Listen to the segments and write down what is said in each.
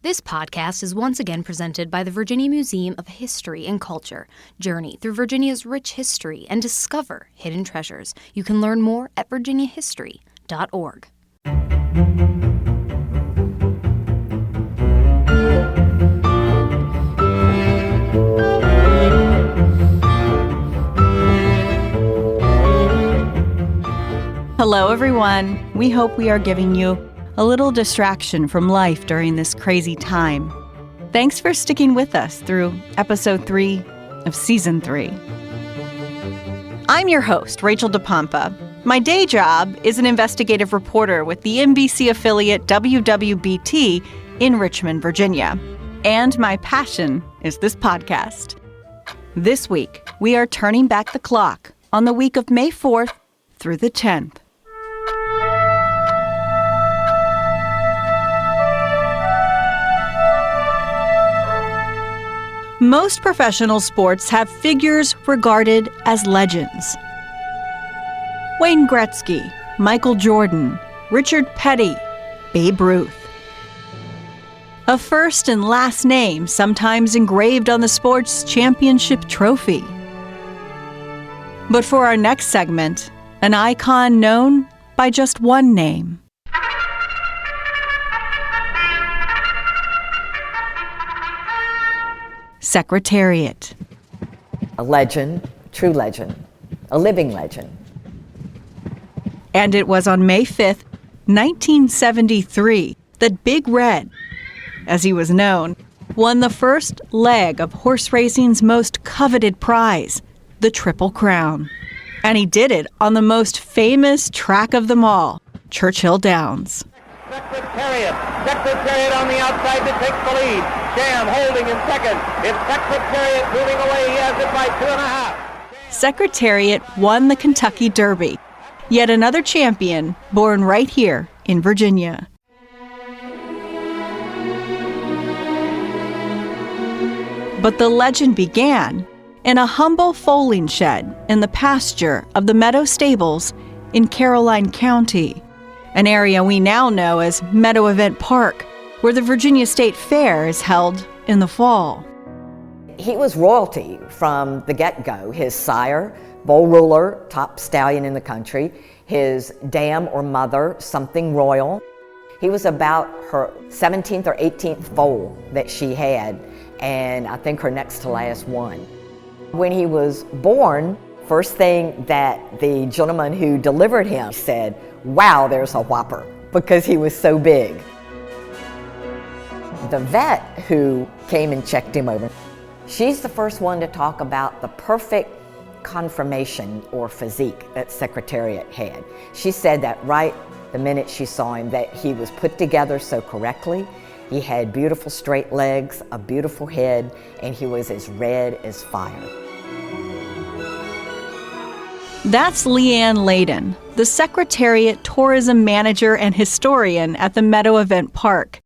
This podcast is once again presented by the Virginia Museum of History and Culture. Journey through Virginia's rich history and discover hidden treasures. You can learn more at virginiahistory.org. Hello, everyone. We hope we are giving you a little distraction from life during this crazy time. Thanks for sticking with us through episode 3 of season 3. I'm your host, Rachel DePompa. My day job is an investigative reporter with the NBC affiliate WWBT in Richmond, Virginia. And my passion is this podcast. This week, we are turning back the clock on the week of May 4th through the 10th. Most professional sports have figures regarded as legends. Wayne Gretzky, Michael Jordan, Richard Petty, Babe Ruth. A first and last name sometimes engraved on the sports championship trophy. But for our next segment, an icon known by just one name. Secretariat. A legend, true legend, a living legend. And it was on May 5th, 1973, that Big Red, as he was known, won the first leg of horse racing's most coveted prize, the Triple Crown. And he did it on the most famous track of them all, Churchill Downs. Secretariat on the outside to take the lead. Sham holding in second. It's Secretariat moving away. He has it by 2.5. Secretariat won the Kentucky Derby, yet another champion born right here in Virginia. But the legend began in a humble foaling shed in the pasture of the Meadow Stables in Caroline County, an area we now know as Meadow Event Park, where the Virginia State Fair is held in the fall. He was royalty from the get-go. His sire, Bull Ruler, top stallion in the country, his dam or mother, Something Royal. He was about her 17th or 18th foal that she had, and I think her next to last one. When he was born, first thing that the gentleman who delivered him said, "Wow, there's a whopper," because he was so big. The vet who came and checked him over, she's the first one to talk about the perfect conformation or physique that Secretariat had. She said that right the minute she saw him, that he was put together so correctly. He had beautiful straight legs, a beautiful head, and he was as red as fire. That's Leanne Layden, the Secretariat tourism manager and historian at the Meadow Event Park.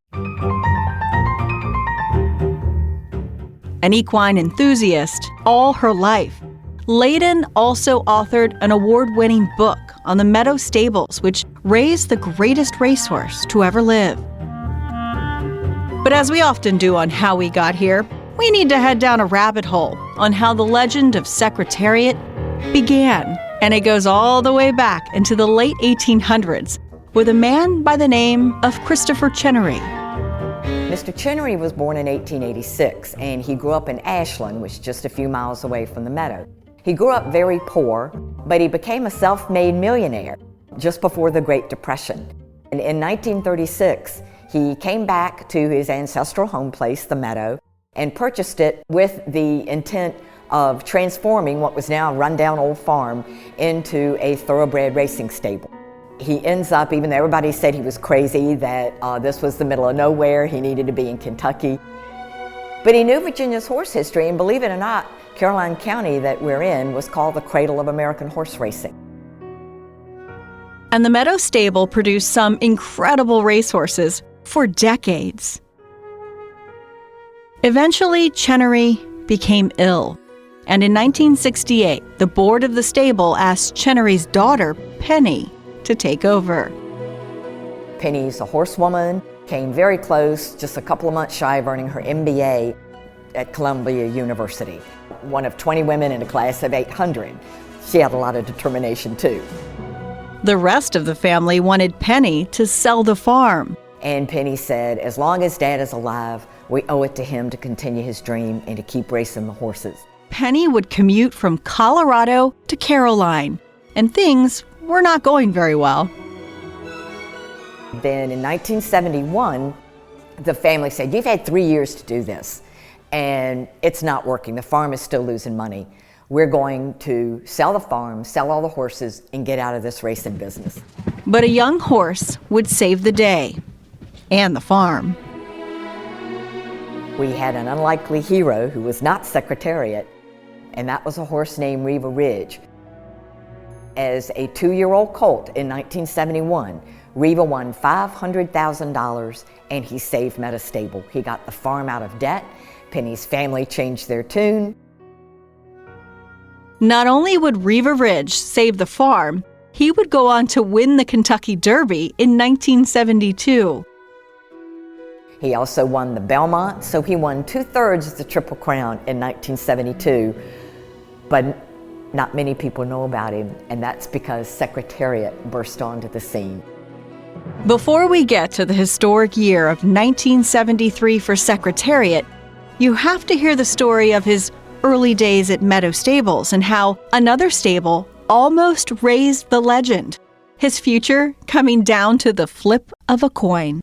An equine enthusiast all her life, Layden also authored an award-winning book on the Meadow Stables, which raised the greatest racehorse to ever live. But as we often do on How We Got Here, we need to head down a rabbit hole on how the legend of Secretariat began. And it goes all the way back into the late 1800s with a man by the name of Christopher Chenery. Mr. Chenery was born in 1886, and he grew up in Ashland, which is just a few miles away from the Meadow. He grew up very poor, but he became a self-made millionaire just before the Great Depression. And in 1936, he came back to his ancestral home place, the Meadow, and purchased it with the intent of transforming what was now a rundown old farm into a thoroughbred racing stable. He ends up, even though everybody said he was crazy, that this was the middle of nowhere, he needed to be in Kentucky. But he knew Virginia's horse history, and believe it or not, Caroline County that we're in was called the cradle of American horse racing. And the Meadow Stable produced some incredible racehorses for decades. Eventually, Chenery became ill, and in 1968, the board of the stable asked Chenery's daughter, Penny, to take over. Penny's a horsewoman. Came very close, just a couple of months shy of earning her MBA at Columbia University. One of 20 women in a class of 800. She had a lot of determination too. The rest of the family wanted Penny to sell the farm. And Penny said, as long as Dad is alive, we owe it to him to continue his dream and to keep racing the horses. Penny would commute from Colorado to Caroline, and things were not going very well. Then in 1971, the family said, you've had 3 years to do this, and it's not working. The farm is still losing money. We're going to sell the farm, sell all the horses, and get out of this racing business. But a young horse would save the day and the farm. We had an unlikely hero who was not Secretariat, and that was a horse named Riva Ridge. As a 2-year-old colt in 1971, Riva won $500,000 and he saved Meadow Stable. He got the farm out of debt. Penny's family changed their tune. Not only would Riva Ridge save the farm, he would go on to win the Kentucky Derby in 1972. He also won the Belmont, so he won 2/3 of the Triple Crown in 1972. But not many people know about him, and that's because Secretariat burst onto the scene. Before we get to the historic year of 1973 for Secretariat, you have to hear the story of his early days at Meadow Stables and how another stable almost raised the legend, his future coming down to the flip of a coin.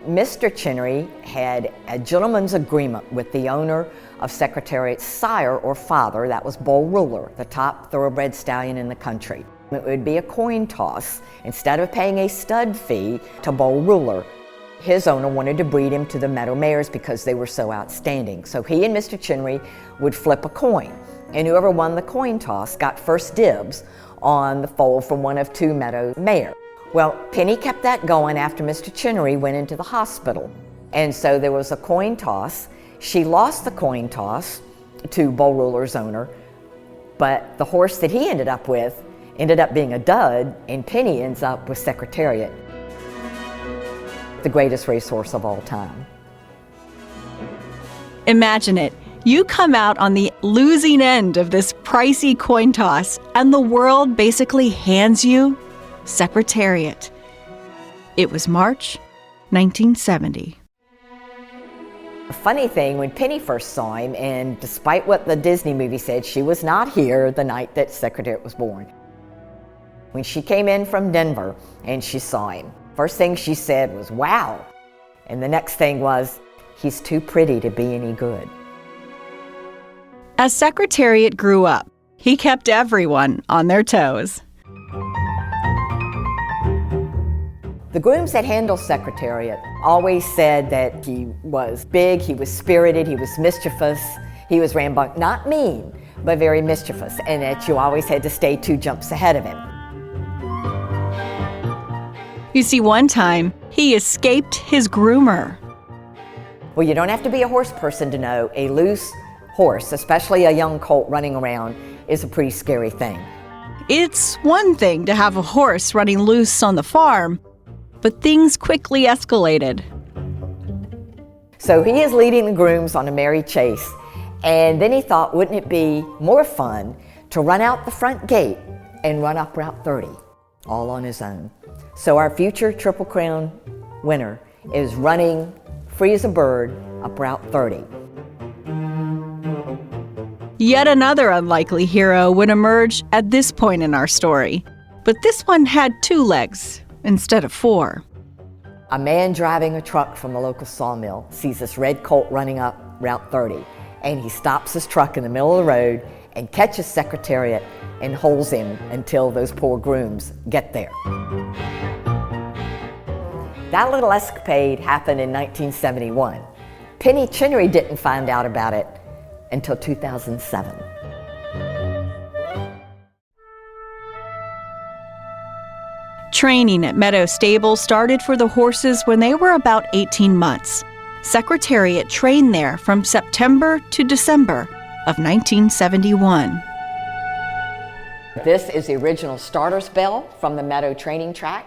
Mr. Chenery had a gentleman's agreement with the owner of Secretariat's sire or father, that was Bull Ruler, the top thoroughbred stallion in the country. It would be a coin toss. Instead of paying a stud fee to Bull Ruler, his owner wanted to breed him to the Meadow mares because they were so outstanding. So he and Mr. Chenery would flip a coin, and whoever won the coin toss got first dibs on the foal from one of 2 Meadow mares. Well, Penny kept that going after Mr. Chenery went into the hospital. And so there was a coin toss. She lost the coin toss to Bull Ruler's owner, but the horse that he ended up with ended up being a dud, and Penny ends up with Secretariat, the greatest racehorse of all time. Imagine it. You come out on the losing end of this pricey coin toss, and the world basically hands you Secretariat. It was March 1970. A funny thing, when Penny first saw him, and despite what the Disney movie said, she was not here the night that Secretariat was born. When she came in from Denver and she saw him, first thing she said was, wow. And the next thing was, he's too pretty to be any good. As Secretariat grew up, he kept everyone on their toes. The grooms that handled Secretariat always said that he was big, he was spirited, he was mischievous, he was rambunctious, not mean, but very mischievous, and that you always had to stay 2 jumps ahead of him. You see, one time, he escaped his groomer. Well, you don't have to be a horse person to know a loose horse, especially a young colt running around, is a pretty scary thing. It's one thing to have a horse running loose on the farm, but things quickly escalated. So he is leading the grooms on a merry chase, and then he thought, wouldn't it be more fun to run out the front gate and run up Route 30, all on his own. So our future Triple Crown winner is running free as a bird up Route 30. Yet another unlikely hero would emerge at this point in our story, but this one had 2 legs instead of 4. A man driving a truck from the local sawmill sees this red colt running up Route 30, and he stops his truck in the middle of the road and catches Secretariat and holds him until those poor grooms get there. That little escapade happened in 1971. Penny Chenery didn't find out about it until 2007. Training at Meadow Stable started for the horses when they were about 18 months. Secretariat trained there from September to December of 1971. This is the original starter's bell from the Meadow training track.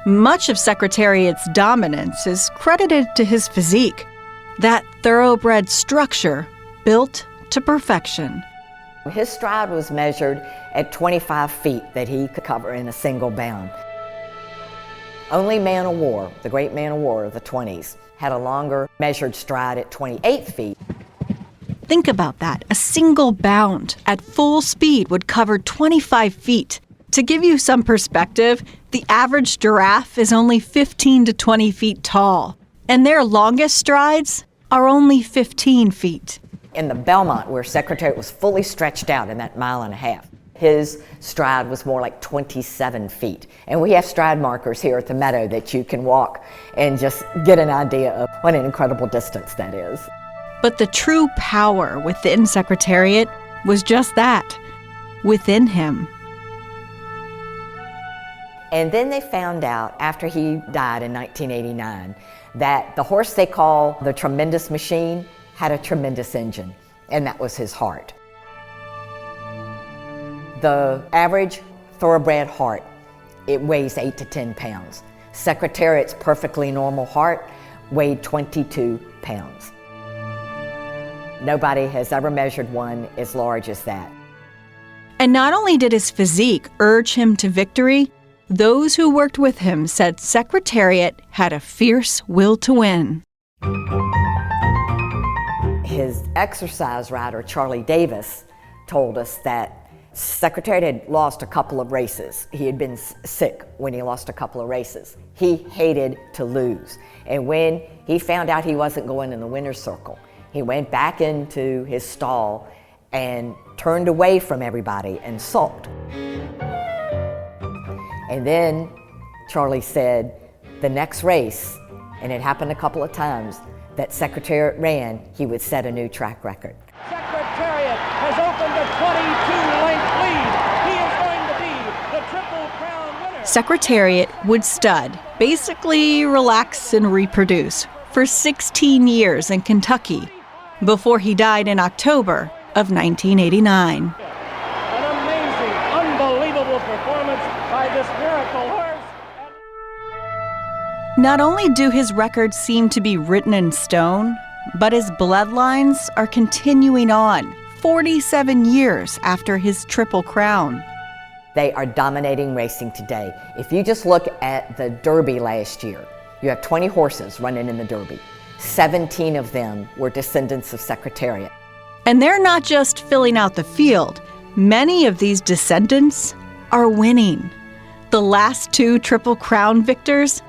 Much of Secretariat's dominance is credited to his physique, that thoroughbred structure built to perfection. His stride was measured at 25 feet that he could cover in a single bound. Only man of war, the great man of war of the 20s, had a longer measured stride at 28 feet. Think about that. A single bound at full speed would cover 25 feet. To give you some perspective, the average giraffe is only 15 to 20 feet tall, and their longest strides are only 15 feet. In the Belmont, where Secretariat was fully stretched out in that mile and a half, his stride was more like 27 feet. And we have stride markers here at the Meadow that you can walk and just get an idea of what an incredible distance that is. But the true power within Secretariat was just that, within him. And then they found out, after he died in 1989, that the horse they call the Tremendous Machine had a tremendous engine, and that was his heart. The average thoroughbred heart, it weighs 8 to 10 pounds. Secretariat's perfectly normal heart weighed 22 pounds. Nobody has ever measured one as large as that. And not only did his physique urge him to victory, those who worked with him said Secretariat had a fierce will to win. His exercise rider, Charlie Davis, told us that Secretariat had lost a couple of races. He had been sick when he lost a couple of races. He hated to lose. And when he found out he wasn't going in the winner's circle, he went back into his stall and turned away from everybody and sulked. And then Charlie said the next race, and it happened a couple of times, that Secretariat ran, he would set a new track record. Secretariat has opened a 22-length lead. He is going to be the Triple Crown winner. Secretariat would stud, basically relax and reproduce, for 16 years in Kentucky, before he died in October of 1989. An amazing, unbelievable performance by this miracle horse. Not only do his records seem to be written in stone, but his bloodlines are continuing on 47 years after his Triple Crown. They are dominating racing today. If you just look at the Derby last year, you have 20 horses running in the Derby. 17 of them were descendants of Secretariat. And they're not just filling out the field. Many of these descendants are winning. The last two Triple Crown victors,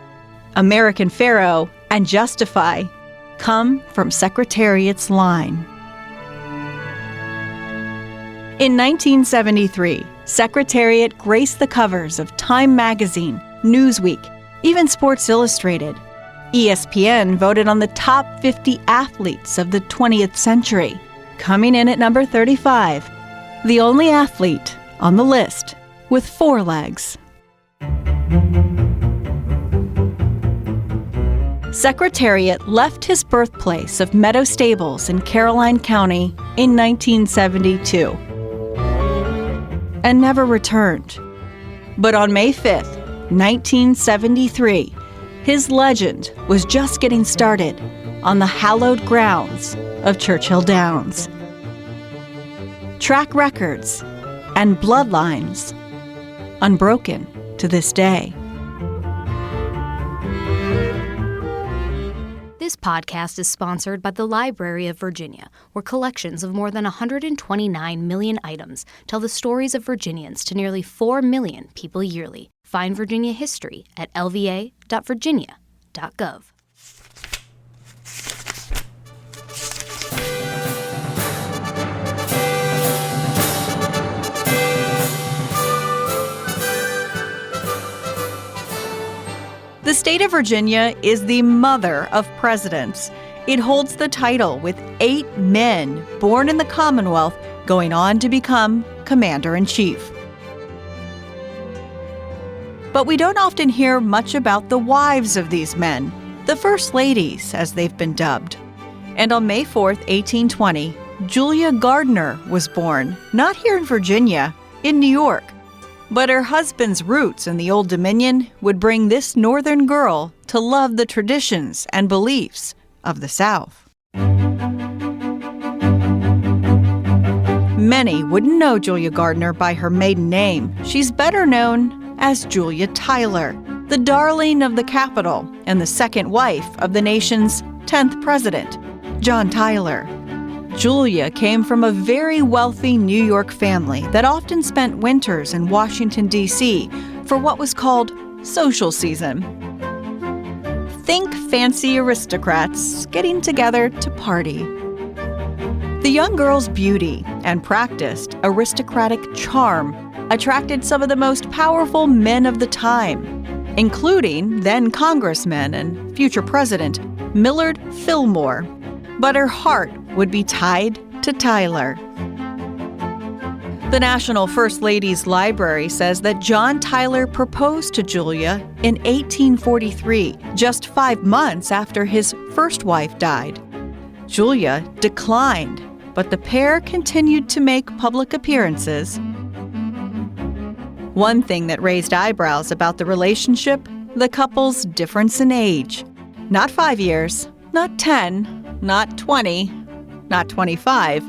American Pharoah and Justify, come from Secretariat's line. In 1973, Secretariat graced the covers of Time magazine, Newsweek, even Sports Illustrated. ESPN voted on the top 50 athletes of the 20th century, coming in at number 35, the only athlete on the list with 4 legs. Secretariat left his birthplace of Meadow Stables in Caroline County in 1972 and never returned. But on May 5th, 1973, his legend was just getting started on the hallowed grounds of Churchill Downs. Track records and bloodlines unbroken to this day. This podcast is sponsored by the Library of Virginia, where collections of more than 129 million items tell the stories of Virginians to nearly 4 million people yearly. Find Virginia history at lva.virginia.gov. The state of Virginia is the mother of presidents. It holds the title with 8 men born in the Commonwealth going on to become Commander-in-Chief. But we don't often hear much about the wives of these men, the First Ladies, as they've been dubbed. And on May 4th, 1820, Julia Gardiner was born, not here in Virginia, in New York. But her husband's roots in the Old Dominion would bring this northern girl to love the traditions and beliefs of the South. Many wouldn't know Julia Gardiner by her maiden name. She's better known as Julia Tyler, the darling of the Capitol and the second wife of the nation's 10th president, John Tyler. Julia came from a very wealthy New York family that often spent winters in Washington, D.C. for what was called social season. Think fancy aristocrats getting together to party. The young girl's beauty and practiced aristocratic charm attracted some of the most powerful men of the time, including then Congressman and future President Millard Fillmore. But her heart would be tied to Tyler. The National First Ladies Library says that John Tyler proposed to Julia in 1843, just 5 months after his first wife died. Julia declined, but the pair continued to make public appearances. One thing that raised eyebrows about the relationship, the couple's difference in age. Not 5 years, not 10, not 20, not 25,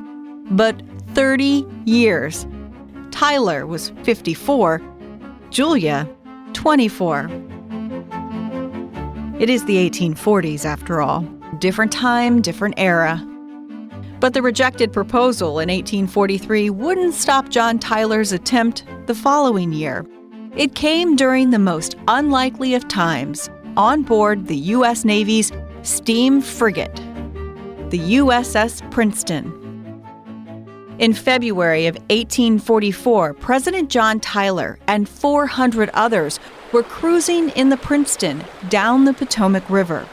but 30 years. Tyler was 54, Julia, 24. It is the 1840s, after all. Different time, different era. But the rejected proposal in 1843 wouldn't stop John Tyler's attempt the following year. It came during the most unlikely of times, on board the U.S. Navy's steam frigate, the USS Princeton. In February of 1844, President John Tyler and 400 others were cruising in the Princeton down the Potomac River.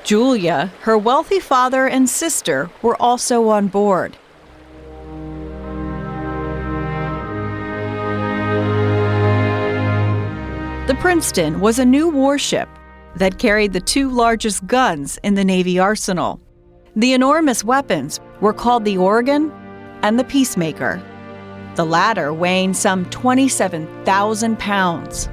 Julia, her wealthy father and sister were also on board. The Princeton was a new warship that carried the 2 largest guns in the Navy arsenal. The enormous weapons were called the Oregon and the Peacemaker, the latter weighing some 27,000 pounds.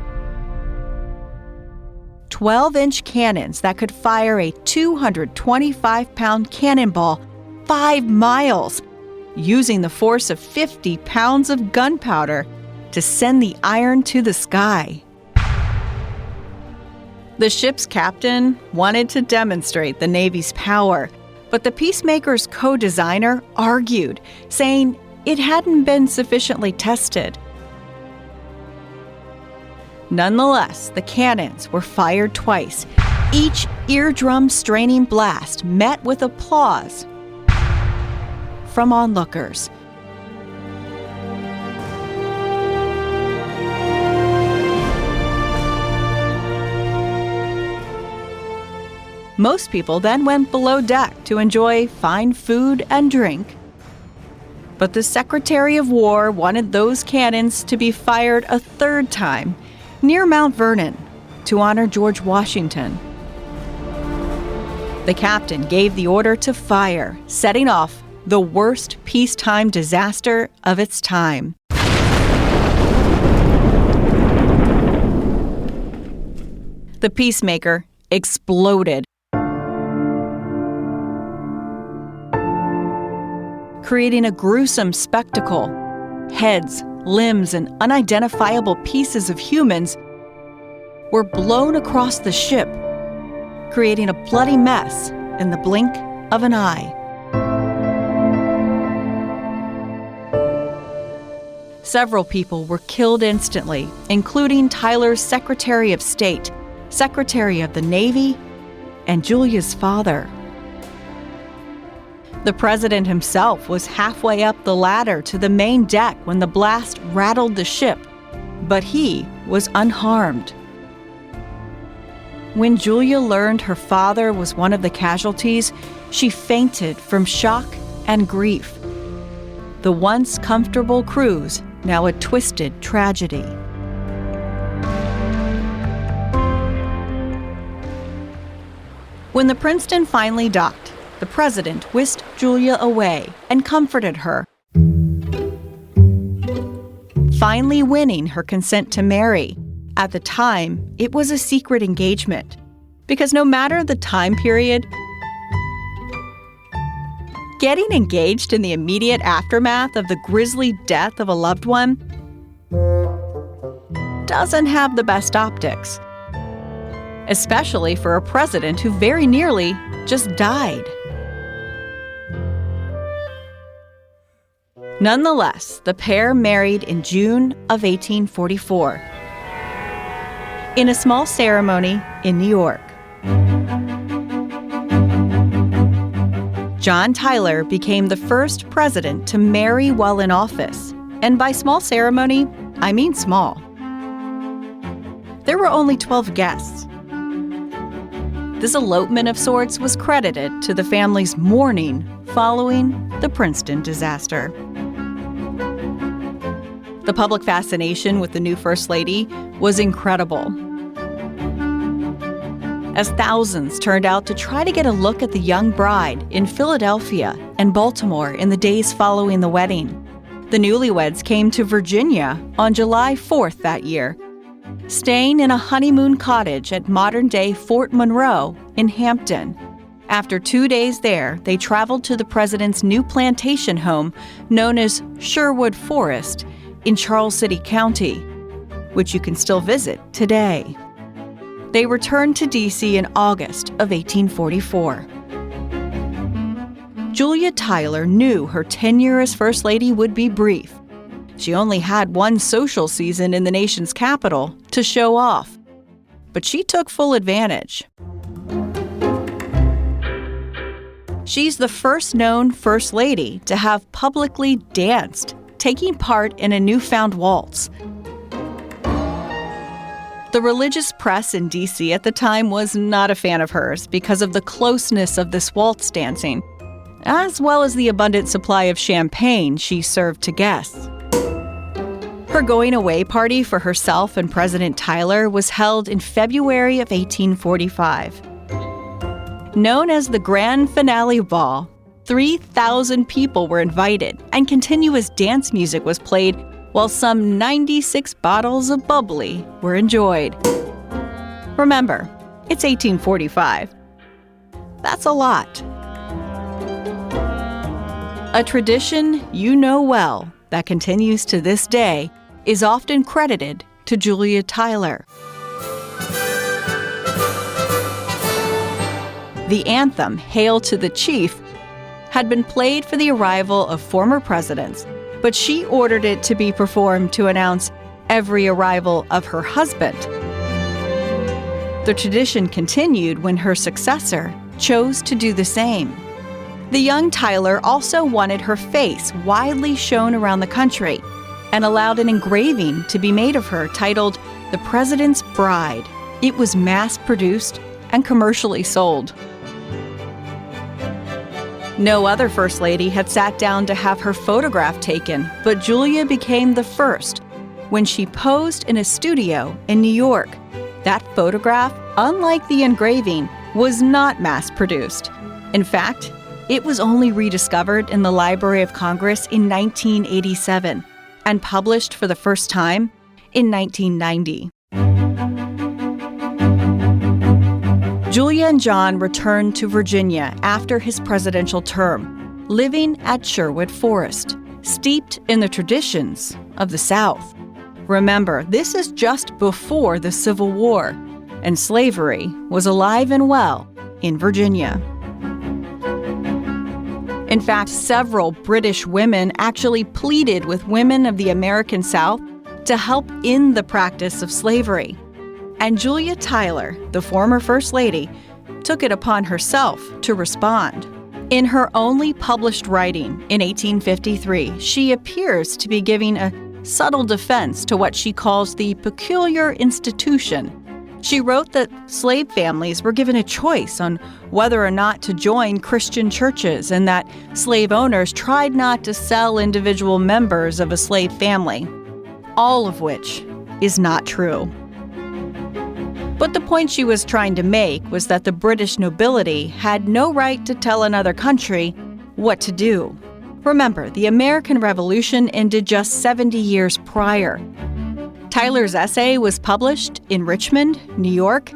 12-inch cannons that could fire a 225-pound cannonball 5 miles, using the force of 50 pounds of gunpowder to send the iron to the sky. The ship's captain wanted to demonstrate the Navy's power, but the Peacemaker's co-designer argued, saying it hadn't been sufficiently tested. Nonetheless, the cannons were fired twice. Each eardrum-straining blast met with applause from onlookers. Most people then went below deck to enjoy fine food and drink. But the Secretary of War wanted those cannons to be fired a 3rd time, near Mount Vernon, to honor George Washington. The captain gave the order to fire, setting off the worst peacetime disaster of its time. The Peacemaker exploded, creating a gruesome spectacle. Heads, limbs, and unidentifiable pieces of humans were blown across the ship, creating a bloody mess in the blink of an eye. Several people were killed instantly, including Tyler's Secretary of State, Secretary of the Navy, and Julia's father. The president himself was halfway up the ladder to the main deck when the blast rattled the ship, but he was unharmed. When Julia learned her father was one of the casualties, she fainted from shock and grief. The once comfortable cruise, now a twisted tragedy. When the Princeton finally docked, the president whisked Julia away and comforted her. finally winning her consent to marry. At the time, it was a secret engagement, because no matter the time period, getting engaged in the immediate aftermath of the grisly death of a loved one doesn't have the best optics, especially for a president who very nearly just died. Nonetheless, the pair married in June of 1844 in a small ceremony in New York. John Tyler became the first president to marry while in office, and by small ceremony, I mean small. There were only 12 guests. This elopement of sorts was credited to the family's mourning following the Princeton disaster. The public fascination with the new First Lady was incredible, as thousands turned out to try to get a look at the young bride in Philadelphia and Baltimore in the days following the wedding. The newlyweds came to Virginia on July 4th that year, staying in a honeymoon cottage at modern-day Fort Monroe in Hampton. After 2 days there, they traveled to the president's new plantation home known as Sherwood Forest in Charles City County, which you can still visit today. They returned to D.C. in August of 1844. Julia Tyler knew her tenure as First Lady would be brief. She only had one social season in the nation's capital to show off, but she took full advantage. She's the first known First Lady to have publicly danced, taking part in a newfound waltz. The religious press in D.C. at the time was not a fan of hers because of the closeness of this waltz dancing, as well as the abundant supply of champagne she served to guests. Her going-away party for herself and President Tyler was held in February of 1845. Known as the Grand Finale Ball, 3,000 people were invited, and continuous dance music was played while some 96 bottles of bubbly were enjoyed. Remember, it's 1845. That's a lot. A tradition you know well that continues to this day is often credited to Julia Tyler. The anthem, Hail to the Chief, had been played for the arrival of former presidents, but she ordered it to be performed to announce every arrival of her husband. The tradition continued when her successor chose to do the same. The young Tyler also wanted her face widely shown around the country and allowed an engraving to be made of her titled The President's Bride. It was mass-produced and commercially sold. No other First Lady had sat down to have her photograph taken, but Julia became the first when she posed in a studio in New York. That photograph, unlike the engraving, was not mass-produced. In fact, it was only rediscovered in the Library of Congress in 1987 and published for the first time in 1990. Julia and John returned to Virginia after his presidential term, living at Sherwood Forest, steeped in the traditions of the South. Remember, this is just before the Civil War, and slavery was alive and well in Virginia. In fact, several British women actually pleaded with women of the American South to help end the practice of slavery. And Julia Tyler, the former First Lady, took it upon herself to respond. In her only published writing in 1853, she appears to be giving a subtle defense to what she calls the peculiar institution. She wrote that slave families were given a choice on whether or not to join Christian churches, and that slave owners tried not to sell individual members of a slave family, all of which is not true. But the point she was trying to make was that the British nobility had no right to tell another country what to do. Remember, the American Revolution ended just 70 years prior. Tyler's essay was published in Richmond, New York,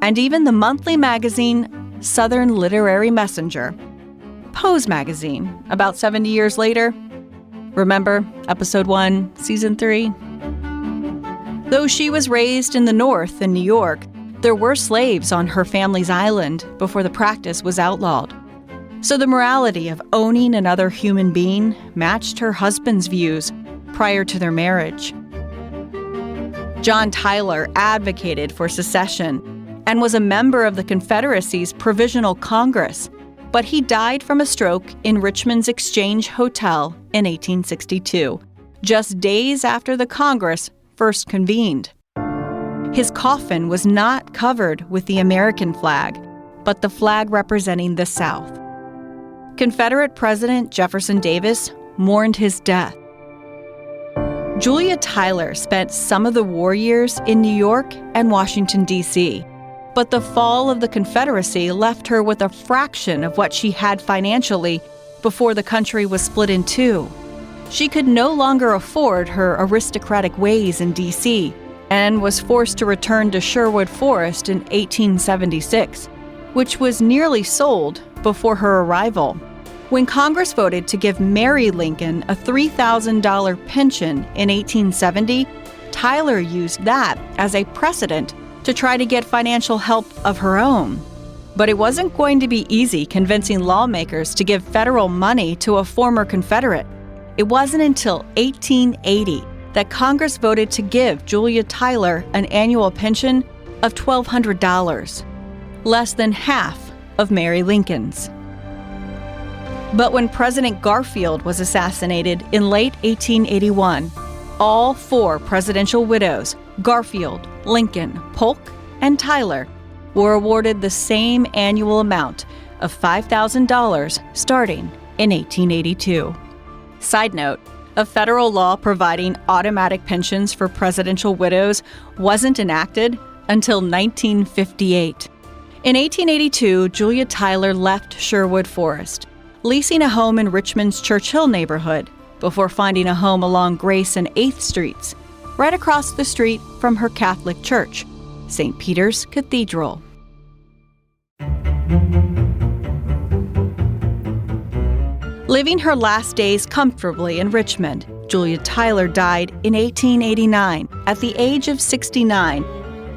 and even the monthly magazine Southern Literary Messenger. Pose magazine, about 70 years later. Remember, Episode 1, Season 3? Though she was raised in the North in New York, there were slaves on her family's island before the practice was outlawed. So the morality of owning another human being matched her husband's views prior to their marriage. John Tyler advocated for secession and was a member of the Confederacy's Provisional Congress, but he died from a stroke in Richmond's Exchange Hotel in 1862, just days after the Congress first convened. His coffin was not covered with the American flag, but the flag representing the South. Confederate President Jefferson Davis mourned his death. Julia Tyler spent some of the war years in New York and Washington, D.C., but the fall of the Confederacy left her with a fraction of what she had financially before the country was split in two. She could no longer afford her aristocratic ways in D.C. and was forced to return to Sherwood Forest in 1876, which was nearly sold before her arrival. When Congress voted to give Mary Lincoln a $3,000 pension in 1870, Tyler used that as a precedent to try to get financial help of her own. But it wasn't going to be easy convincing lawmakers to give federal money to a former Confederate. It wasn't until 1880 that Congress voted to give Julia Tyler an annual pension of $1,200, less than half of Mary Lincoln's. But when President Garfield was assassinated in late 1881, all four presidential widows, Garfield, Lincoln, Polk, and Tyler, were awarded the same annual amount of $5,000 starting in 1882. Side note, a federal law providing automatic pensions for presidential widows wasn't enacted until 1958. In 1882, Julia Tyler left Sherwood Forest, leasing a home in Richmond's Churchill neighborhood before finding a home along Grace and 8th Streets, right across the street from her Catholic church, St. Peter's Cathedral. Living her last days comfortably in Richmond, Julia Tyler died in 1889 at the age of 69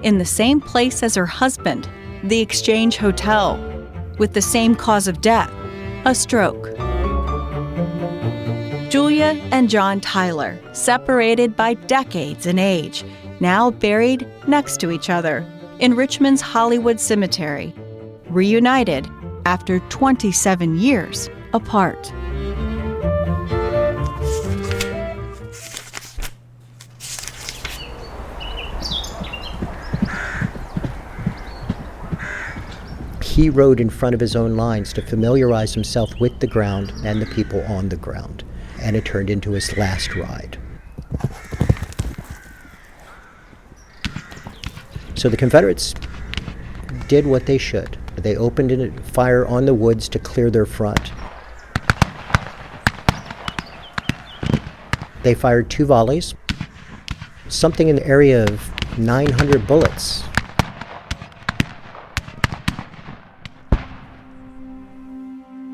in the same place as her husband, the Exchange Hotel, with the same cause of death, a stroke. Julia and John Tyler, separated by decades in age, now buried next to each other in Richmond's Hollywood Cemetery, reunited after 27 years apart. He rode in front of his own lines to familiarize himself with the ground and the people on the ground, and it turned into his last ride. So the Confederates did what they should. They opened fire on the woods to clear their front. They fired 2 volleys, something in the area of 900 bullets.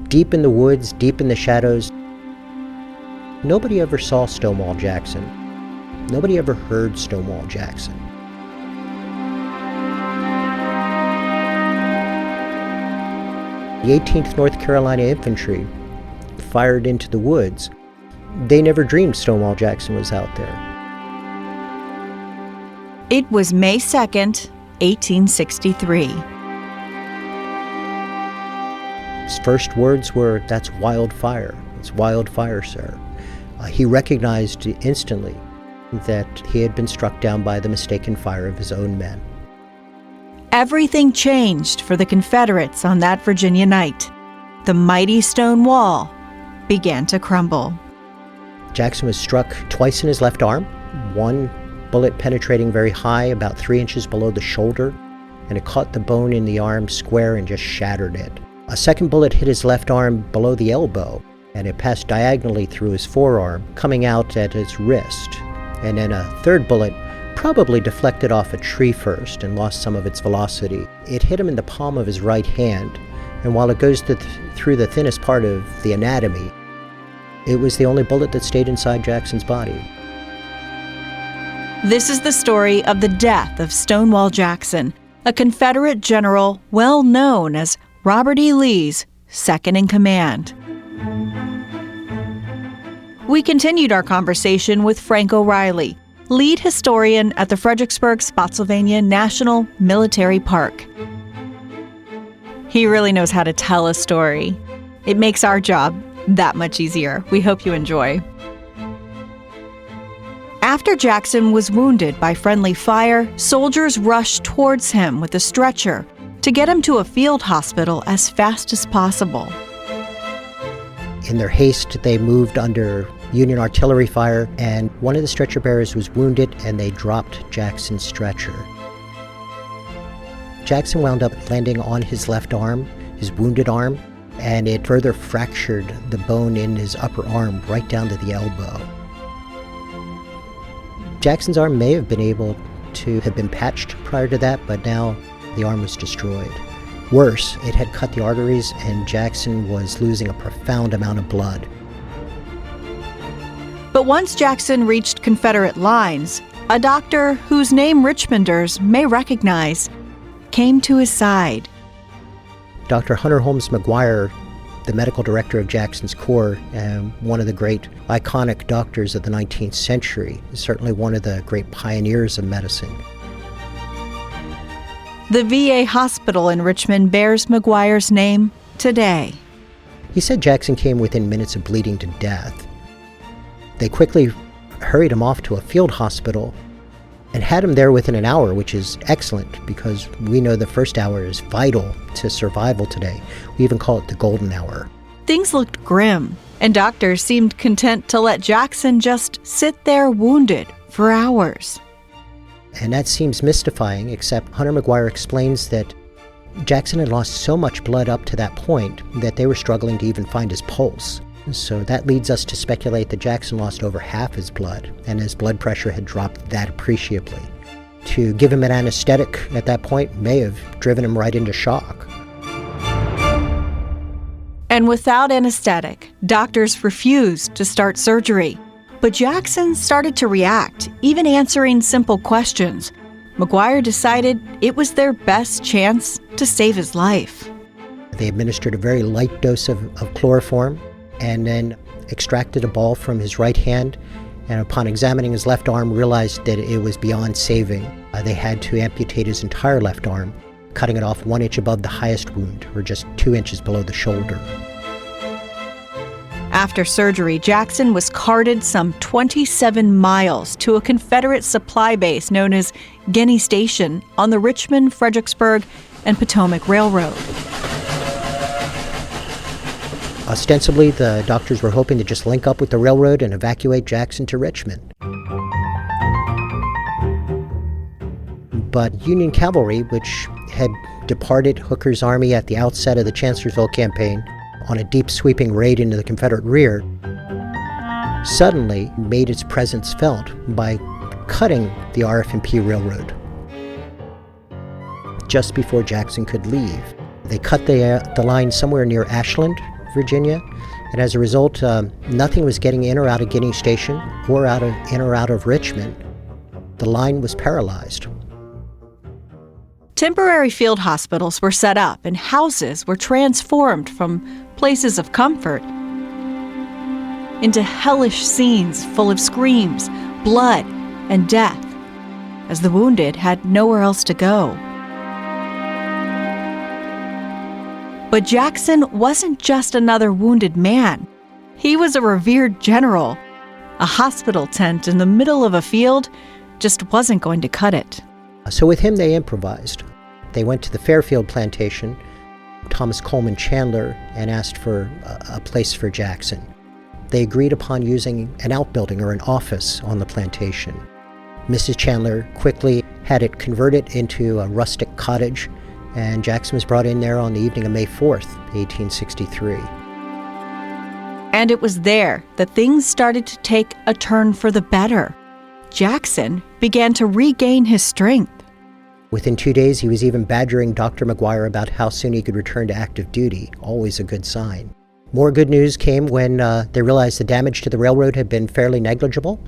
Deep in the woods, deep in the shadows, nobody ever saw Stonewall Jackson. Nobody ever heard Stonewall Jackson. The 18th North Carolina Infantry fired into the woods. They never dreamed Stonewall Jackson was out there. It was May 2nd, 1863. His first words were, "That's wildfire. It's wildfire, sir." He recognized instantly that he had been struck down by the mistaken fire of his own men. Everything changed for the Confederates on that Virginia night. The mighty stone wall began to crumble. Jackson was struck twice in his left arm, one bullet penetrating very high, about 3 inches below the shoulder, and it caught the bone in the arm square and just shattered it. A second bullet hit his left arm below the elbow, and it passed diagonally through his forearm, coming out at his wrist. And then a third bullet probably deflected off a tree first and lost some of its velocity. It hit him in the palm of his right hand, and while it goes through the thinnest part of the anatomy, it was the only bullet that stayed inside Jackson's body. This is the story of the death of Stonewall Jackson, a Confederate general well known as Robert E. Lee's second in command. We continued our conversation with Frank O'Reilly, lead historian at the Fredericksburg Spotsylvania National Military Park. He really knows how to tell a story. It makes our job that much easier. We hope you enjoy. After Jackson was wounded by friendly fire, soldiers rushed towards him with a stretcher to get him to a field hospital as fast as possible. In their haste, they moved under Union artillery fire, and one of the stretcher bearers was wounded, and they dropped Jackson's stretcher. Jackson wound up landing on his left arm, his wounded arm, and it further fractured the bone in his upper arm right down to the elbow. Jackson's arm may have been able to have been patched prior to that, but now the arm was destroyed. Worse, it had cut the arteries, and Jackson was losing a profound amount of blood. But once Jackson reached Confederate lines, a doctor whose name Richmonders may recognize came to his side. Dr. Hunter Holmes McGuire, the medical director of Jackson's Corps, and one of the great iconic doctors of the 19th century, is certainly one of the great pioneers of medicine. The VA hospital in Richmond bears McGuire's name today. He said Jackson came within minutes of bleeding to death. They quickly hurried him off to a field hospital and had him there within an hour, which is excellent because we know the first hour is vital to survival today. We even call it the golden hour. Things looked grim, and doctors seemed content to let Jackson just sit there wounded for hours. And that seems mystifying, except Hunter McGuire explains that Jackson had lost so much blood up to that point that they were struggling to even find his pulse. So that leads us to speculate that Jackson lost over half his blood, and his blood pressure had dropped that appreciably. To give him an anesthetic at that point may have driven him right into shock. And without anesthetic, doctors refused to start surgery. But Jackson started to react, even answering simple questions. McGuire decided it was their best chance to save his life. They administered a very light dose of chloroform, and then extracted a ball from his right hand, and upon examining his left arm realized that it was beyond saving. They had to amputate his entire left arm, cutting it off 1 inch above the highest wound, or just 2 inches below the shoulder. After surgery, Jackson was carted some 27 miles to a Confederate supply base known as Guinea Station on the Richmond, Fredericksburg, and Potomac Railroad. Ostensibly, the doctors were hoping to just link up with the railroad and evacuate Jackson to Richmond. But Union cavalry, which had departed Hooker's army at the outset of the Chancellorsville campaign on a deep sweeping raid into the Confederate rear, suddenly made its presence felt by cutting the RF&P Railroad just before Jackson could leave. They cut the line somewhere near Ashland, Virginia, and as a result, nothing was getting in or out of Guinea Station or in or out of Richmond. The line was paralyzed. Temporary field hospitals were set up and houses were transformed from places of comfort into hellish scenes full of screams, blood, and death, as the wounded had nowhere else to go. But Jackson wasn't just another wounded man. He was a revered general. A hospital tent in the middle of a field just wasn't going to cut it. So with him, they improvised. They went to the Fairfield plantation, Thomas Coleman Chandler, and asked for a place for Jackson. They agreed upon using an outbuilding or an office on the plantation. Mrs. Chandler quickly had it converted into a rustic cottage, and Jackson was brought in there on the evening of May 4th, 1863. And it was there that things started to take a turn for the better. Jackson began to regain his strength. Within 2 days, he was even badgering Dr. McGuire about how soon he could return to active duty, always a good sign. More good news came when they realized the damage to the railroad had been fairly negligible.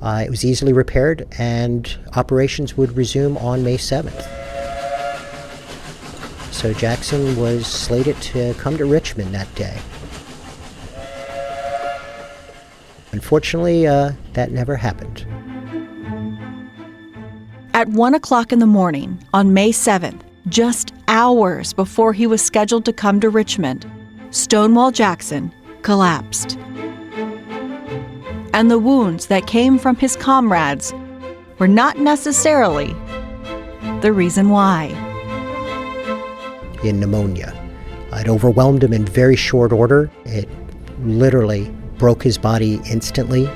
It was easily repaired, and operations would resume on May 7th. So Jackson was slated to come to Richmond that day. Unfortunately, that never happened. At 1 o'clock in the morning on May 7th, just hours before he was scheduled to come to Richmond, Stonewall Jackson collapsed. And the wounds that came from his comrades were not necessarily the reason why. In pneumonia. It overwhelmed him in very short order. It literally broke his body instantly.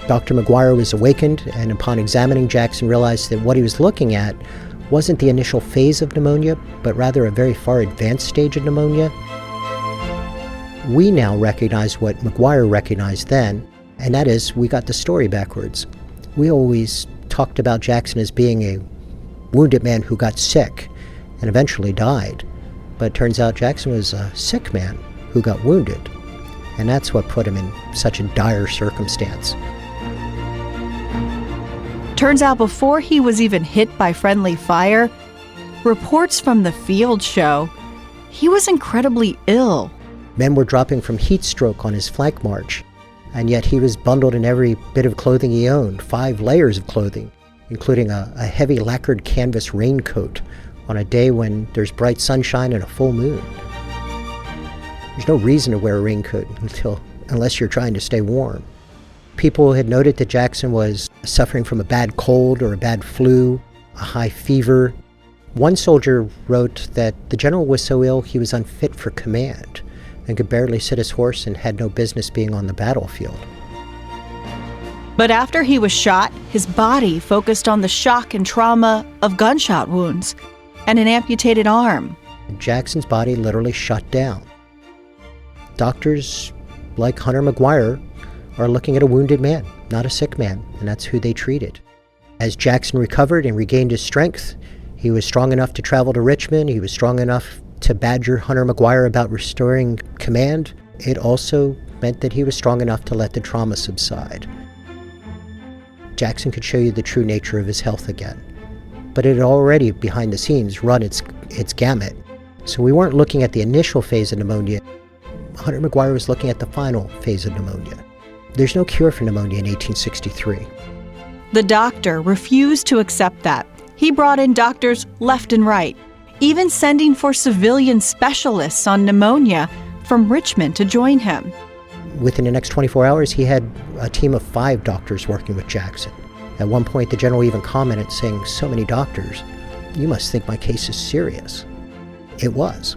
Dr. McGuire was awakened, and upon examining Jackson, realized that what he was looking at wasn't the initial phase of pneumonia, but rather a very far advanced stage of pneumonia. We now recognize what McGuire recognized then, and that is we got the story backwards. We always talked about Jackson as being a wounded man who got sick and eventually died. But it turns out Jackson was a sick man who got wounded, and that's what put him in such a dire circumstance. Turns out before he was even hit by friendly fire, reports from the field show he was incredibly ill. Men were dropping from heat stroke on his flank march, and yet he was bundled in every bit of clothing he owned, 5 layers of clothing, including a heavy lacquered canvas raincoat on a day when there's bright sunshine and a full moon. There's no reason to wear a raincoat unless you're trying to stay warm. People had noted that Jackson was suffering from a bad cold or a bad flu, a high fever. One soldier wrote that the general was so ill he was unfit for command and could barely sit his horse and had no business being on the battlefield. But after he was shot, his body focused on the shock and trauma of gunshot wounds and an amputated arm. Jackson's body literally shut down. Doctors like Hunter McGuire are looking at a wounded man, not a sick man, and that's who they treated. As Jackson recovered and regained his strength, he was strong enough to travel to Richmond. He was strong enough to badger Hunter McGuire about restoring command. It also meant that he was strong enough to let the trauma subside. Jackson could show you the true nature of his health again. But it had already, behind the scenes, run its gamut. So we weren't looking at the initial phase of pneumonia. Hunter McGuire was looking at the final phase of pneumonia. There's no cure for pneumonia in 1863. The doctor refused to accept that. He brought in doctors left and right, even sending for civilian specialists on pneumonia from Richmond to join him. Within the next 24 hours, he had a team of 5 doctors working with Jackson. At one point, the general even commented, saying, "So many doctors, you must think my case is serious." It was.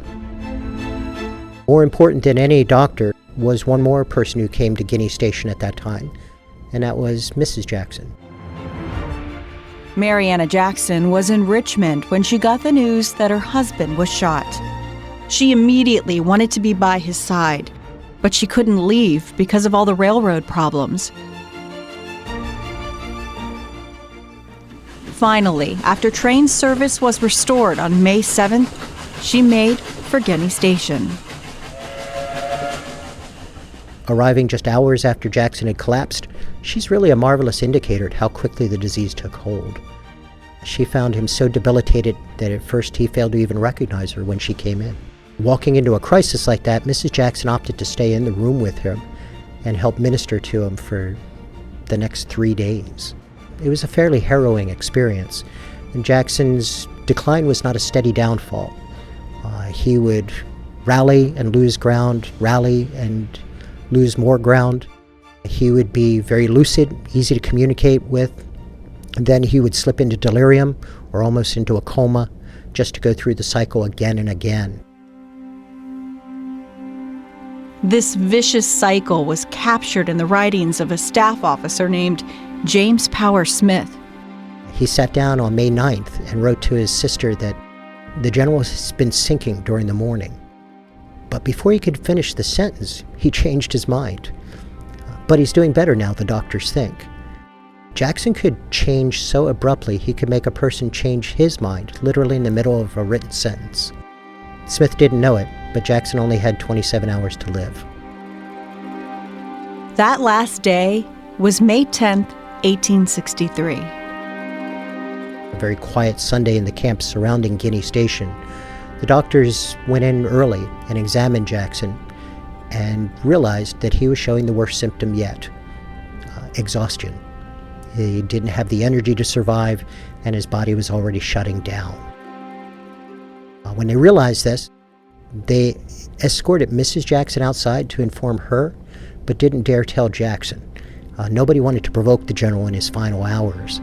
More important than any doctor was one more person who came to Guinea Station at that time, and that was Mrs. Jackson. Mariana Jackson was in Richmond when she got the news that her husband was shot. She immediately wanted to be by his side, but she couldn't leave because of all the railroad problems. Finally, after train service was restored on May 7th, she made for Guinea Station. Arriving just hours after Jackson had collapsed, she's really a marvelous indicator of how quickly the disease took hold. She found him so debilitated that at first he failed to even recognize her when she came in. Walking into a crisis like that, Mrs. Jackson opted to stay in the room with him and help minister to him for the next 3 days. It was a fairly harrowing experience, and Jackson's decline was not a steady downfall. He would rally and lose ground, rally and lose more ground. He would be very lucid, easy to communicate with. And then he would slip into delirium or almost into a coma just to go through the cycle again and again. This vicious cycle was captured in the writings of a staff officer named James Power Smith. He sat down on May 9th and wrote to his sister that the general has been sinking during the morning, But before he could finish the sentence, he changed his mind. But he's doing better now, the doctors think. Jackson could change so abruptly he could make a person change his mind, literally in the middle of a written sentence. Smith didn't know it, but Jackson only had 27 hours to live. That last day was May 10th, 1863. A very quiet Sunday in the camp surrounding Guinea Station. The doctors went in early and examined Jackson and realized that he was showing the worst symptom yet, exhaustion. He didn't have the energy to survive, and his body was already shutting down. When they realized this, they escorted Mrs. Jackson outside to inform her, but didn't dare tell Jackson. Nobody wanted to provoke the general in his final hours.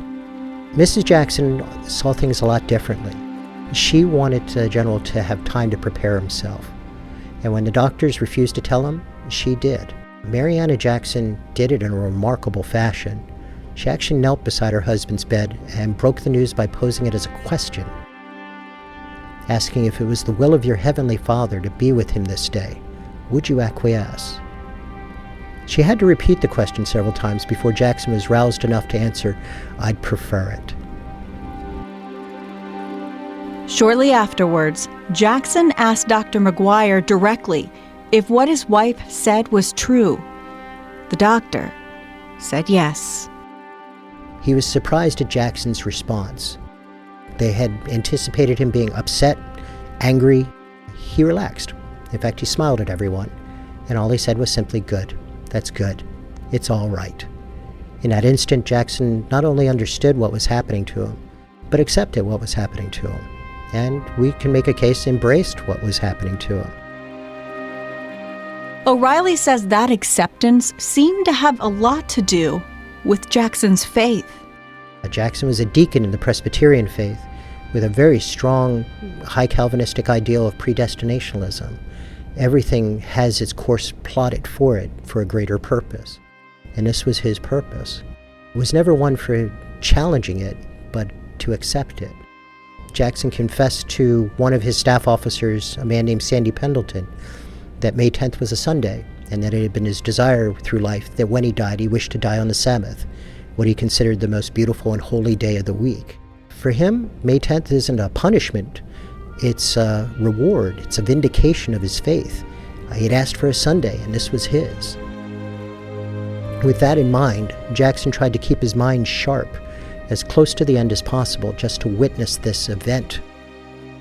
Mrs. Jackson saw things a lot differently. She wanted the general to have time to prepare himself. And when the doctors refused to tell him, she did. Mariana Jackson did it in a remarkable fashion. She actually knelt beside her husband's bed and broke the news by posing it as a question, asking if it was the will of your heavenly Father to be with him this day, would you acquiesce? She had to repeat the question several times before Jackson was roused enough to answer, I'd prefer it. Shortly afterwards, Jackson asked Dr. McGuire directly if what his wife said was true. The doctor said yes. He was surprised at Jackson's response. They had anticipated him being upset, angry. He relaxed. In fact, he smiled at everyone, and all he said was simply, good. That's good. It's all right. In that instant, Jackson not only understood what was happening to him, but accepted what was happening to him. And we can make a case embraced what was happening to him. O'Reilly says that acceptance seemed to have a lot to do with Jackson's faith. Jackson was a deacon in the Presbyterian faith with a very strong, high Calvinistic ideal of predestinationalism. Everything has its course plotted for it for a greater purpose. And this was his purpose. It was never one for challenging it, but to accept it. Jackson confessed to one of his staff officers, a man named Sandy Pendleton, that May 10th was a Sunday, and that it had been his desire through life that when he died, he wished to die on the Sabbath, what he considered the most beautiful and holy day of the week. For him, May 10th isn't a punishment. It's a reward. It's a vindication of his faith. He had asked for a Sunday, and this was his. With that in mind, Jackson tried to keep his mind sharp, as close to the end as possible, just to witness this event.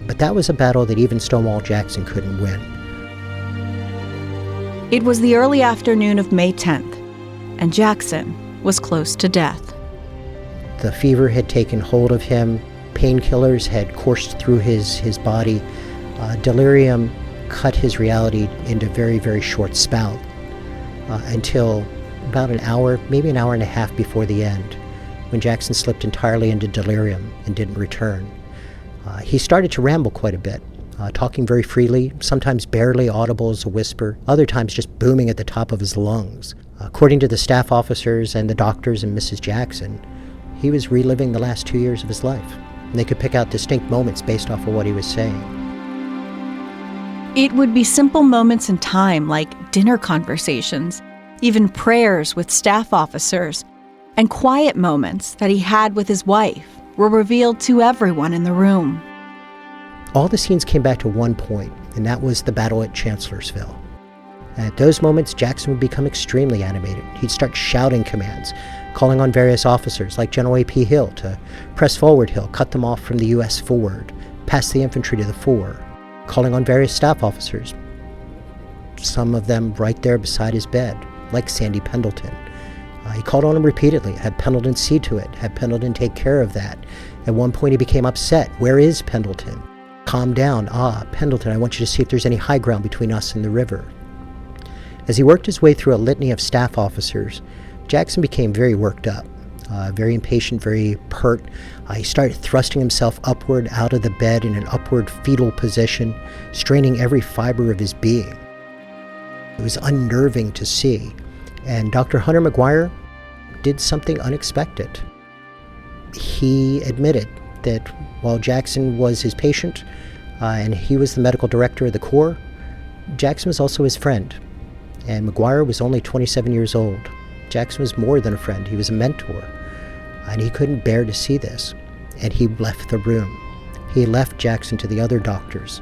But that was a battle that even Stonewall Jackson couldn't win. It was the early afternoon of May 10th, and Jackson was close to death. The fever had taken hold of him. Painkillers had coursed through his body. Delirium cut his reality into very, very short spout until about an hour, maybe an hour and a half before the end, when Jackson slipped entirely into delirium and didn't return. He started to ramble quite a bit, talking very freely, sometimes barely audible as a whisper, other times just booming at the top of his lungs. According to the staff officers and the doctors and Mrs. Jackson, he was reliving the last 2 years of his life. And they could pick out distinct moments based off of what he was saying. It would be simple moments in time like dinner conversations, even prayers with staff officers, and quiet moments that he had with his wife were revealed to everyone in the room. All the scenes came back to one point, and that was the battle at Chancellorsville. At those moments, Jackson would become extremely animated. He'd start shouting commands, calling on various officers like General A.P. Hill to press forward Hill, cut them off from the U.S. forward, pass the infantry to the fore, calling on various staff officers, some of them right there beside his bed, like Sandy Pendleton. He called on him repeatedly, had Pendleton see to it, had Pendleton take care of that. At one point he became upset. Where is Pendleton? Calm down. Pendleton, I want you to see if there's any high ground between us and the river. As he worked his way through a litany of staff officers, Jackson became very worked up, very impatient, very pert. He started thrusting himself upward out of the bed in an upward fetal position, straining every fiber of his being. It was unnerving to see. And Dr. Hunter McGuire did something unexpected. He admitted that while Jackson was his patient and he was the medical director of the Corps, Jackson was also his friend, and McGuire was only 27 years old. Jackson was more than a friend. He was a mentor, and he couldn't bear to see this, and he left the room. He left Jackson to the other doctors.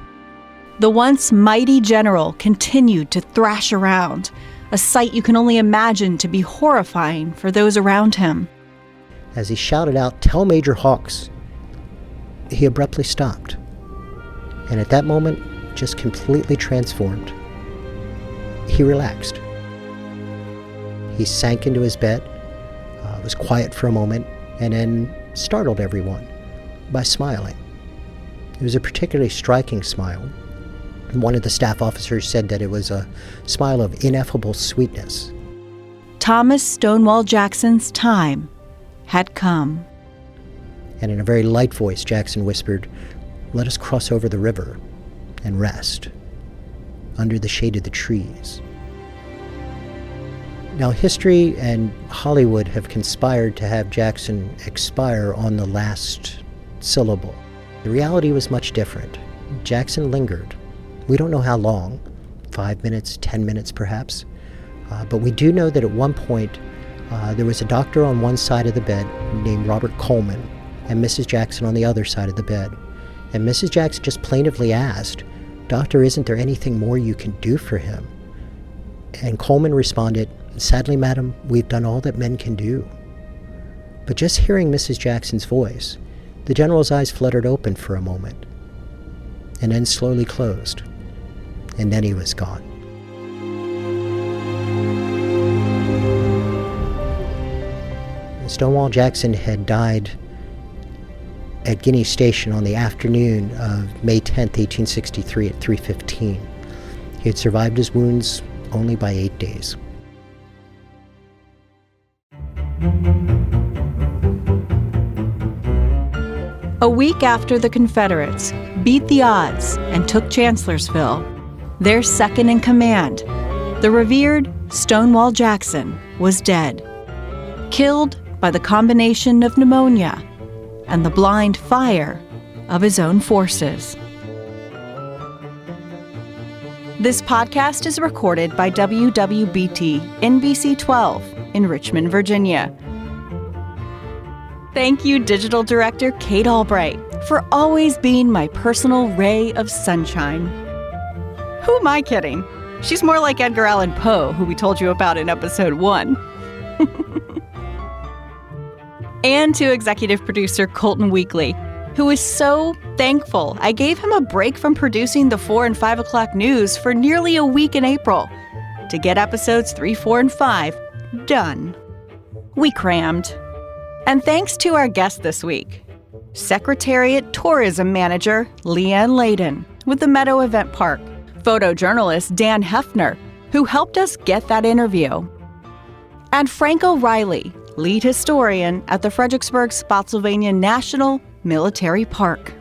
The once mighty general continued to thrash around, a sight you can only imagine to be horrifying for those around him. As he shouted out, "Tell Major Hawks," he abruptly stopped. And at that moment, just completely transformed, he relaxed. He sank into his bed, was quiet for a moment, and then startled everyone by smiling. It was a particularly striking smile. One of the staff officers said that it was a smile of ineffable sweetness. Thomas Stonewall Jackson's time had come. And in a very light voice, Jackson whispered, "Let us cross over the river and rest under the shade of the trees." Now, history and Hollywood have conspired to have Jackson expire on the last syllable. The reality was much different. Jackson lingered. We don't know how long, 5 minutes, 10 minutes perhaps, but we do know that at one point there was a doctor on one side of the bed named Robert Coleman, and Mrs. Jackson on the other side of the bed. And Mrs. Jackson just plaintively asked, "Doctor, isn't there anything more you can do for him?" And Coleman responded, "Sadly, madam, we've done all that men can do." But just hearing Mrs. Jackson's voice, the general's eyes fluttered open for a moment, and then slowly closed, and then he was gone. Stonewall Jackson had died at Guinea Station on the afternoon of May 10th, 1863 at 3:15. He had survived his wounds only by 8 days. A week after the Confederates beat the odds and took Chancellorsville, their second in command, the revered Stonewall Jackson, was dead, killed by the combination of pneumonia and the blind fire of his own forces. This podcast is recorded by WWBT NBC 12 in Richmond, Virginia. Thank you, Digital Director Kate Albright, for always being my personal ray of sunshine. Who am I kidding? She's more like Edgar Allan Poe, who we told you about in episode 1. And to executive producer Colton Weekly, who is so thankful I gave him a break from producing the 4 and 5 o'clock news for nearly a week in April to get episodes 3, 4, and 5 done. We crammed. And thanks to our guest this week, Secretariat Tourism Manager Leanne Layden with the Meadow Event Park, photojournalist Dan Hefner, who helped us get that interview, and Frank O'Reilly, lead historian at the Fredericksburg-Spotsylvania National Military Park.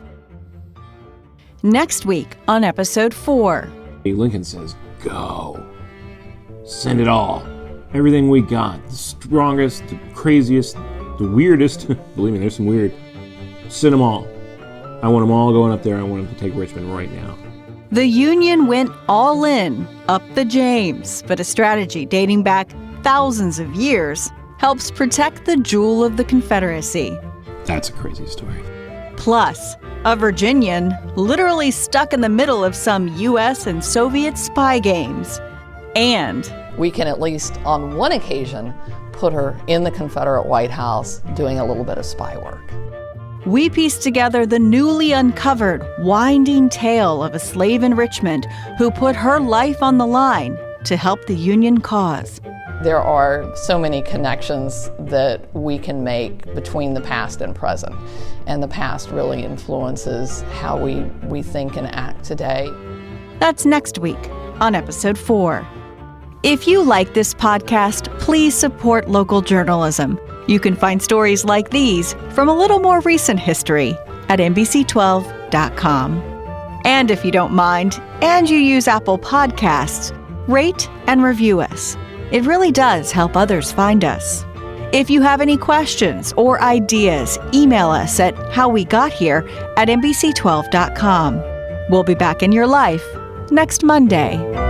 Next week on episode 4. Lincoln says, "Go. Send it all. Everything we got. The strongest, the craziest, the weirdest." Believe me, there's some weird. Send them all. I want them all going up there. I want them to take Richmond right now. The Union went all in, up the James, but a strategy dating back thousands of years helps protect the jewel of the Confederacy. That's a crazy story. Plus, a Virginian literally stuck in the middle of some U.S. and Soviet spy games. And we can at least on one occasion put her in the Confederate White House doing a little bit of spy work. We pieced together the newly uncovered, winding tale of a slave in Richmond who put her life on the line to help the Union cause. There are so many connections that we can make between the past and present, and the past really influences how we think and act today. That's next week on episode 4. If you like this podcast, please support local journalism. You can find stories like these from a little more recent history at NBC12.com. And if you don't mind, and you use Apple Podcasts, rate and review us. It really does help others find us. If you have any questions or ideas, email us at howwegothere@NBC12.com. We'll be back in your life next Monday.